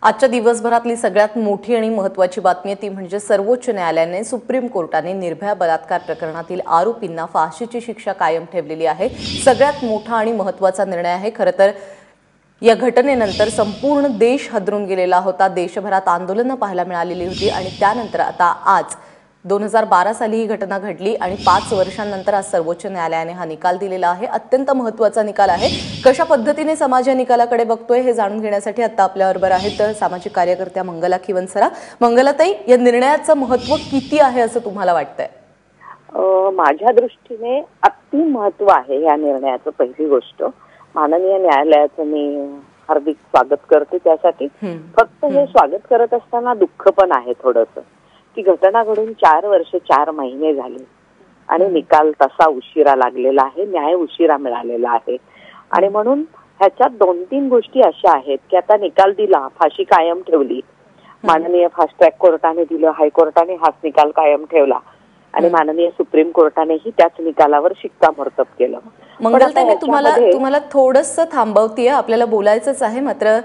आजच्या दिवसभरातली सगळ्यात मोठी आणि महत्त्वाची बातमी ती म्हणजे सर्वोच्च न्यायालयाने सुप्रीम कोर्टाने निर्भया बलात्कार प्रकरणातील आरोपींना फाशीची शिक्षा कायम ठेवलेली आहे। सगळ्यात मोठा आणि महत्त्वाचा निर्णय आहे। खरं तर या घटनेनंतर संपूर्ण देश हादरून गेलेला होता। देशभरात आंदोलनं पाहायला मिळालेली होती आणि त्यानंतर आता आज 2012 साली ही घटना घडली आणि 5 वर्षांनंतर आज सर्वोच्च न्यायालयाने हा निकाल दिलेला आहे। अत्यंत महत्त्वाचा निकाल आहे। कशा पद्धतीने समाज या निकालाकडे बघतोय हे जाणून घेण्यासाठी आता आपल्याबरोबर आहेत सामाजिक कार्यकर्त्या मंगला खिवनसरा। मंगलाताई, या निर्णयाचं महत्त्व किती आहे असं तुम्हाला वाटतंय? माझ्या दृष्टीने अति महत्त्व आहे या निर्णयाचं। पहिली गोष्ट, माननीय न्यायालयाचं मी हार्दिक स्वागत करते त्यासाठी। फक्त हे स्वागत करत असताना दुःख पण आहे थोडंसं की घटना घडून 4 वर्ष 4 महिने झाले आणि निकाल तसा उशिरा लागलेला आहे, न्याय उशिरा मिळालेला आहे। आणि म्हणून ह्याच्यात 2-3 गोष्टी अशा आहेत की आता निकाल दिला, फाशी कायम ठेवली, माननीय फास्ट ट्रॅक कोर्टाने दिलं, हायकोर्टाने हाच निकाल कायम ठेवला आणि माननीय सुप्रीम कोर्टानेही त्याच निकालावर शिक्कामोर्तब केलं। मंगलताई, मी तुम्हाला थोडंसं थांबवतेय, आपल्याला बोलायचंच आहे। मात्र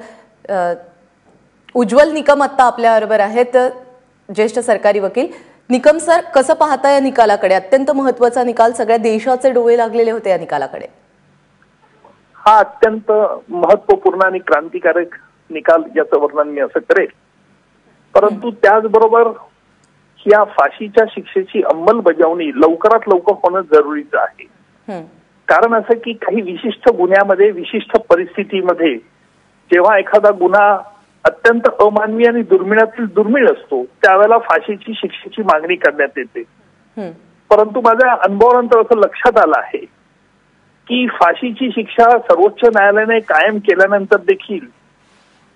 उज्ज्वल निकम आता आपल्याबरोबर आहेत, ज्येष्ठ सरकारी वकील। निकम सर, कसं पाहता या निकालाकडे? अत्यंत महत्त्वाचा निकाल, सगळ्या देशाचे डोळे लागलेले होते या निकालाकडे। हा अत्यंत महत्त्वपूर्ण आणि क्रांतिकारक निकाल याचं वर्णन मी असं करेल। परंतु त्याचबरोबर या फाशीच्या शिक्षेची अंमलबजावणी लवकरात लवकर होणं जरुरीचं आहे। कारण असं की काही विशिष्ट गुन्ह्यामध्ये, विशिष्ट परिस्थितीमध्ये जेव्हा एखादा गुन्हा अत्यंत अमानवीय आणि दुर्मिळातील दुर्मिळ असतो त्यावेळेला फाशीची शिक्षेची मागणी करण्यात येते। परंतु माझ्या अनुभवानंतर असं लक्षात आलं आहे की फाशीची शिक्षा सर्वोच्च न्यायालयाने कायम केल्यानंतर देखील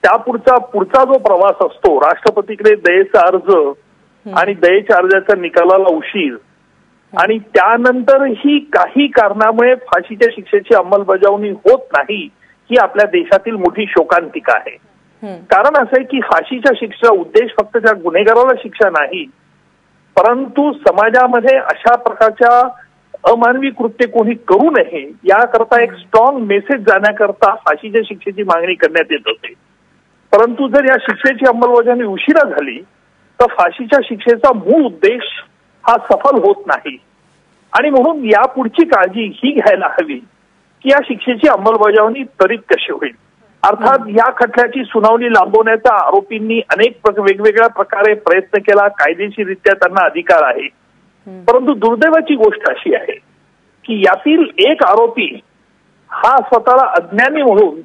त्या पुढचा जो प्रवास असतो, राष्ट्रपतीकडे दयेचा अर्ज आणि दयेच्या अर्जाच्या निकालाला उशीर आणि त्यानंतरही काही कारणामुळे फाशीच्या शिक्षेची अंमलबजावणी होत नाही, ही आपल्या देशातील मोठी शोकांतिका आहे। कारण असं आहे की फाशीच्या शिक्षेचा उद्देश फक्त त्या गुन्हेगाराला शिक्षा नाही, परंतु समाजामध्ये अशा प्रकारच्या अमानवी कृत्य कोणी करू नये याकरता एक स्ट्रॉंग मेसेज जाण्याकरता फाशीच्या शिक्षेची मागणी करण्यात येत होते। परंतु जर या शिक्षेची अंमलबजावणी उशिरा झाली तर फाशीच्या शिक्षेचा मूळ उद्देश हा सफल होत नाही आणि म्हणून यापुढची काळजी ही घ्यायला हवी की या शिक्षेची अंमलबजावणी त्वरित कशी होईल। अर्थात या खटल्याची सुनावणी लांबवण्याचा आरोपींनी अनेक वेगवेगळ्या प्रकारे प्रयत्न केला, कायदेशीररित्या त्यांना अधिकार आहे। परंतु दुर्दैवाची गोष्ट अशी आहे की यातील एक आरोपी हा स्वतःला अज्ञानी म्हणून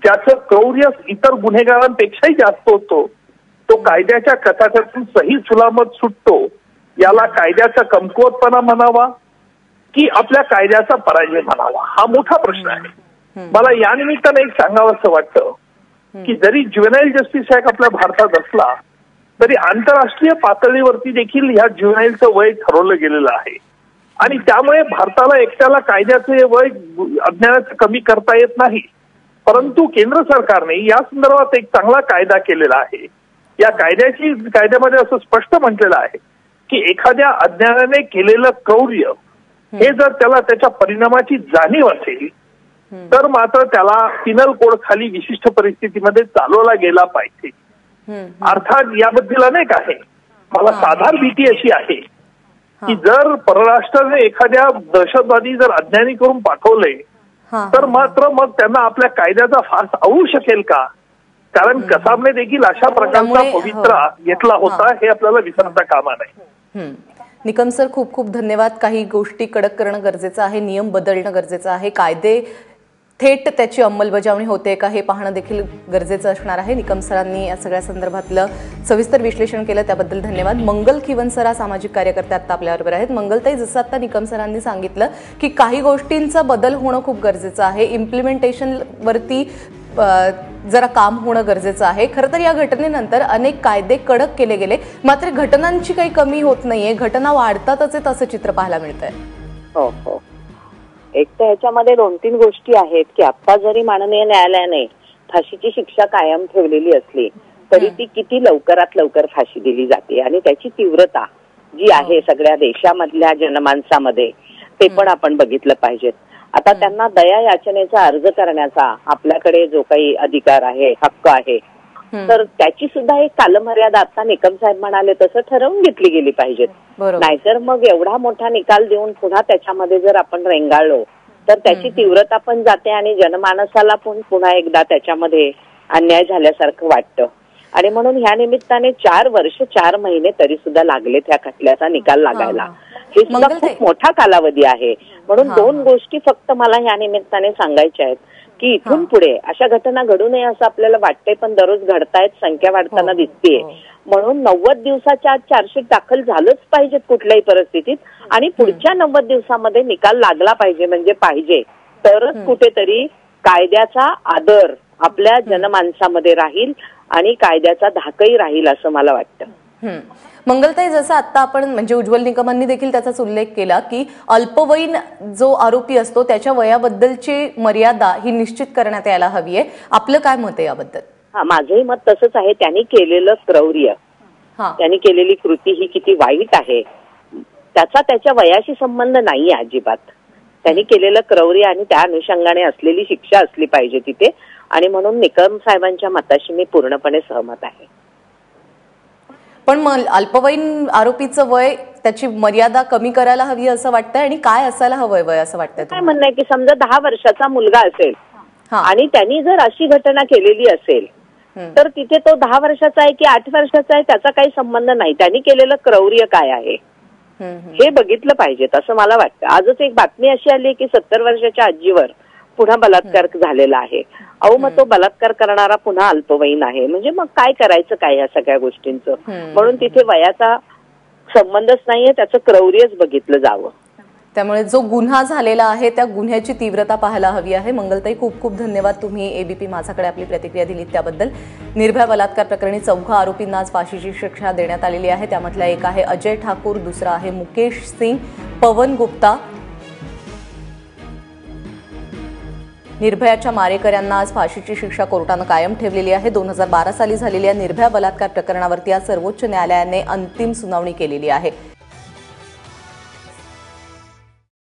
ज्याचं क्रौर्य इतर गुन्हेगारांपेक्षाही जास्त होतो, तो कायद्याच्या कचाट्यातून सही सुलामत सुटतो। याला कायद्याचा कमकुवतपणा म्हणावा की आपल्या कायद्याचा पराजय म्हणावा, हा मोठा प्रश्न आहे। मला या निमित्ताने एक सांगावंसं वाटतं की जरी ज्युव्हेनाईल जस्टिस ऍक्ट आपल्या भारतात असला तरी आंतरराष्ट्रीय पातळीवरती देखील ह्या ज्युव्हेनाईलचं वय ठरवलं गेलेलं आहे आणि त्यामुळे भारताला एकट्याला कायद्याचे वय अज्ञानाचं कमी करता येत नाही। परंतु केंद्र सरकारने या संदर्भात एक चांगला कायदा केलेला आहे। या कायद्यामध्ये असं स्पष्ट म्हटलेलं आहे की एखाद्या अज्ञानाने केलेलं क्रौर्य हे जर त्याला त्याच्या परिणामाची जाणीव असेल तर मात्र त्याला पिनल कोड खाली विशिष्ट परिस्थितीमध्ये चालवला गेला पाहिजे। अर्थात याबद्दल अनेक आहे। मला साधारण भीती अशी आहे की जर परराष्ट्राने एखाद्या दहशतवादी जर अज्ञानी करून पाठवले तर मात्र मग त्यांना आपल्या कायद्याचा फास आवडू शकेल का? कारण कसाबने देखील अशा प्रकारचा पवित्रा घेतला होता, हे आपल्याला विसरता कामा नये। निकम सर, खूप खूप धन्यवाद। काही गोष्टी कडक करणं गरजेचं आहे, नियम बदलणं गरजेचं आहे, कायदे थेट त्याची अंमलबजावणी होते का हे पाहणं देखील गरजेचं असणार आहे। निकम सरांनी या सगळ्या संदर्भातलं सविस्तर विश्लेषण केलं, त्याबद्दल धन्यवाद। मंगल खिवनसरा सामाजिक कार्यकर्ते आता आपल्याबरोबर आहेत। मंगलताई, जसं आता निकम सरांनी सांगितलं की काही गोष्टींचा बदल होणं खूप गरजेचं आहे, इम्प्लिमेंटेशन वरती जरा काम होणं गरजेचं आहे। खरं तर या घटनेनंतर अनेक कायदे कडक केले गेले, मात्र घटनांची काही कमी होत नाहीये, घटना वाढतातच आहेत असं चित्र पाहायला मिळतंय। हो हो, एक तर ह्याच्यामध्ये 2-3 गोष्टी आहेत की आता जरी माननीय न्यायालयाने फाशीची शिक्षा कायम ठेवलेली असली तरी ती किती लवकरात लवकर फाशी दिली जाते आणि त्याची तीव्रता जी आहे सगळ्या देशामधल्या जनमानसामध्ये ते पण आपण बघितलं पाहिजे। आता त्यांना दया याचनेचा अर्ज करण्याचा आपल्याकडे जो काही अधिकार आहे, हक्क आहे, तर त्याची सुद्धा एक कालमर्यादा आता निकम साहेब म्हणाले तसं ठरवून घेतली गेली पाहिजेत. नाहीतर मग एवढा मोठा निकाल देऊन पुन्हा त्याच्यामध्ये जर आपण रेंगाळलो तर त्याची तीव्रता पण जाते आणि जनमानसाला पण पुन्हा एकदा त्याच्यामध्ये अन्याय झाल्यासारखं वाटतं. आणि म्हणून ह्या निमित्ताने 4 वर्ष 4 महिने तरी सुद्धा लागलेत ह्या खटल्याचा निकाल लागायला. हे सुद्धा खूप मोठा कालावधी आहे. म्हणून 2 गोष्टी फक्त मला ह्या निमित्ताने सांगायच्या आहेत की इथून पुढे अशा घटना घडू नये असं आपल्याला वाटतंय, पण दररोज घडतायत, संख्या वाढताना दिसतेय. म्हणून 90 दिवसाच्या आत चार्जशीट दाखल झालंच पाहिजे कुठल्याही परिस्थितीत आणि पुढच्या 90 दिवसामध्ये निकाल लागला पाहिजे म्हणजे पाहिजे, तरच कुठेतरी कायद्याचा आदर आपल्या जनमानसामध्ये राहील आणि कायद्याचा धाकही राहील असं मला वाटतं. मंगलताई, जसं आता आपण म्हणजे उज्ज्वल निकमांनी देखील त्याचाच उल्लेख केला की अल्पवयीन जो आरोपी असतो त्याच्या वयाबद्दलची मर्यादा ही निश्चित करण्यात यायला हवी आहे. आपलं काय मत आहे याबद्दल? माझंही मत तसंच आहे. त्यांनी केलेलं क्रौर्य, त्यांनी केलेली कृती ही किती वाईट आहे त्याचा त्याच्या वयाशी संबंध नाहीये अजिबात. त्यांनी केलेलं क्रौर्य आणि त्या अनुषंगाने असलेली शिक्षा असली पाहिजे तिथे. आणि म्हणून निकम साहेबांच्या मताशी मी पूर्णपणे सहमत आहे. पण मग अल्पवयीन आरोपीचं वय, त्याची मर्यादा कमी करायला हवी असं वाटतंय आणि काय असायला हवंय वय असं वाटतंय? काय म्हणणं आहे की समजा 10 वर्षाचा मुलगा असेल आणि त्यांनी जर अशी घटना केलेली असेल तर तिथे तो 10 वर्षाचा आहे की 8 वर्षाचा आहे त्याचा काही संबंध नाही. त्यांनी केलेलं क्रौर्य काय आहे हे बघितलं पाहिजेत असं मला वाटतं. आजच एक बातमी अशी आली की 70 वर्षाच्या आजीवर पुन्हा बलात्कार झालेला आहे. मग तो बलात्कार करणारा पुन्हा अल्पवयीन आहे. म्हणजे मग काय करायचं काय या सगळ्या गोष्टींचं? म्हणून तिथे वयाचा संबंधच नाहीये, त्याचं क्रौर्यच बघितलं जावं. त्यामुळे जो गुन्हा झालेला आहे त्या गुन्ह्याची तीव्रता पाहायला हवी आहे. मंगलताई, खूप खूप धन्यवाद. तुम्ही एबीपी माझाकडे आपली प्रतिक्रिया दिलीत त्याबद्दल. निर्भया बलात्कार प्रकरणी 4 आरोपींना आज फाशीची शिक्षा देण्यात आलेली आहे. त्यामधला एक आहे अजय ठाकूर, दुसरा आहे मुकेश सिंग, पवन गुप्ता. निर्भयाच्या मारेकऱ्यांना आज फाशीची शिक्षा कोर्टानं कायम ठेवलेली आहे. 2012 साली झालेल्या निर्भया बलात्कार प्रकरणावरती आज सर्वोच्च न्यायालयाने अंतिम सुनावणी केलेली आहे.